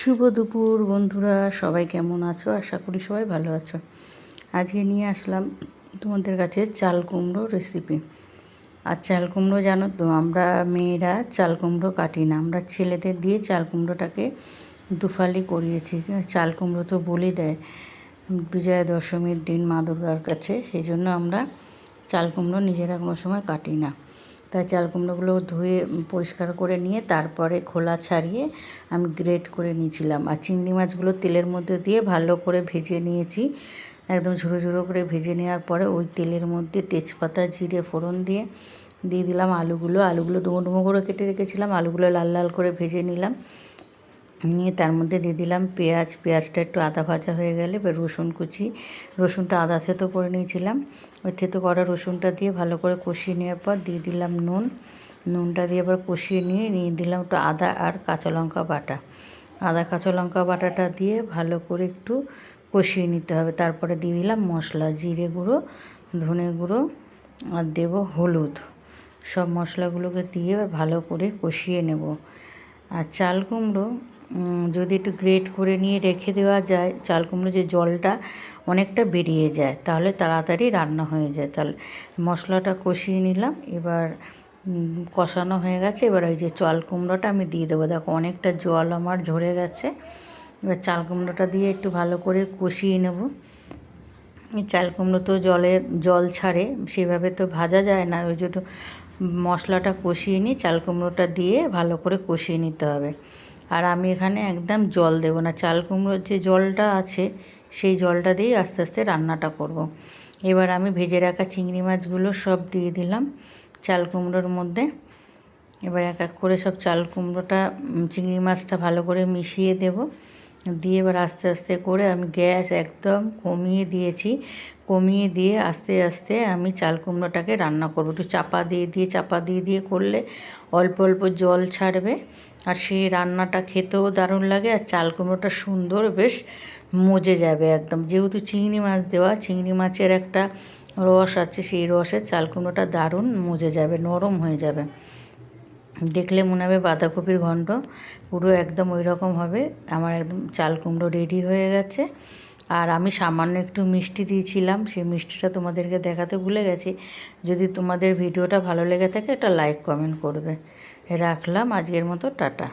শুভ দুপুর বন্ধুরা, সবাই কেমন আছো? আশা করি সবাই ভালো আছো। আজকে নিয়ে আসলাম তোমাদের কাছে চাল কুমড়ো রেসিপি। আর চাল কুমড়ো জানো তো, আমরা মেয়েরা চাল কুমড়ো কাটি না, আমরা ছেলেদের দিয়ে চাল কুমড়োটাকে দুফালি করিয়েছি। চাল কুমড়ো তো বলি দেয় বিজয়া দশমীর দিন মা দুর্গার কাছে, সেই জন্য আমরা চাল কুমড়ো নিজেরা কোনো সময় কাটি না। তাই চাল কুমড়োগুলো ধুয়ে পরিষ্কার করে নিয়ে তারপরে খোলা ছাড়িয়ে আমি গ্রেট করে নিয়েছিলাম। আর চিংড়ি মাছগুলো তেলের মধ্যে দিয়ে ভালো করে ভেজে নিয়েছি, একদম ঝুড়ো ঝুড়ো করে ভেজে নেওয়ার পরে ওই তেলের মধ্যে তেজপাতা জিরে ফোড়ন দিয়ে দিলাম আলুগুলো ডুমো ডুমো করে কেটে রেখেছিলাম। আলুগুলো লাল লাল করে ভেজে নিলাম, নিয়ে তার মধ্যে দিয়ে দিলাম পেঁয়াজটা একটু আদা ভাজা হয়ে গেলে এবার রসুন কুচি, রসুনটা আদা থেতো করে নিয়েছিলাম, ওই থেতো করা রসুনটা দিয়ে ভালো করে কষিয়ে নেওয়ার পর দিয়ে দিলাম নুনটা দিয়ে আবার কষিয়ে নিয়ে দিলাম একটু আদা আর কাঁচা লঙ্কা বাটাটা দিয়ে ভালো করে একটু কষিয়ে নিতে হবে। তারপরে দিয়ে দিলাম মশলা, জিরে গুঁড়ো, ধনে গুঁড়ো আর দেবো হলুদ। সব মশলাগুলোকে দিয়ে ভালো করে কষিয়ে নেব। আর চাল কুমড়ো যদি একটু গ্রেট করে নিয়ে রেখে দেওয়া যায়, চাল কুমড়ো যে জলটা অনেকটা বেরিয়ে যায়, তাহলে তাড়াতাড়ি রান্না হয়ে যায়। তাহলে মশলাটা কষিয়ে নিলাম, এবার কষানো হয়ে গেছে, এবার ওই যে চাল কুমড়োটা আমি দিয়ে দেবো। দেখো অনেকটা জল আমার ঝরে গেছে, এবার চাল কুমড়োটা দিয়ে একটু ভালো করে কষিয়ে নেব। চাল কুমড়ো তো জল ছাড়ে, সেভাবে তো ভাজা যায় না, ওই জন্য মশলাটা কষিয়ে নিয়ে চাল কুমড়োটা দিয়ে ভালো করে কষিয়ে নিতে হবে। আর আমি এখানে একদম জল দেবো না, চাল কুমড়োর যে জলটা আছে সেই জলটা দিয়ে আস্তে আস্তে রান্নাটা করব। এবার আমি ভেজে রাখা চিংড়ি মাছগুলো সব দিয়ে দিলাম চাল কুমড়োর মধ্যে। এবার এক এক করে সব চাল কুমড়োটা চিংড়ি মাছটা ভালো করে মিশিয়ে দেব, দিয়ে এবার আস্তে আস্তে করে আমি গ্যাস একদম কমিয়ে দিয়ে আস্তে আস্তে আমি চাল কুমড়োটাকে রান্না করবো। একটু চাপা দিয়ে করলে অল্প অল্প জল ছাড়বে, আর সেই রান্নাটা খেতেও দারুণ লাগে, আর চাল কুমড়োটা সুন্দর বেশ মজে যাবে একদম। যেহেতু চিংড়ি মাছ দেওয়া, চিংড়ি মাছের একটা রস আছে, সেই রসের চাল কুমড়োটা দারুণ মজে যাবে, নরম হয়ে যাবে। দেখলে মনে হবে বাঁধাকপির ঘন্ট, পুরো একদম ওই রকম হবে। আমার একদম চাল কুমড়ো রেডি হয়ে গেছে। আর আমি সামান্য একটু মিষ্টি দিয়েছিলাম, সেই মিষ্টিটা তোমাদেরকে দেখাতে ভুলে গেছি। যদি তোমাদের ভিডিওটা ভালো লেগে থাকে একটা লাইক কমেন্ট করবে। রাখলাম আজকের মতো, টাটা।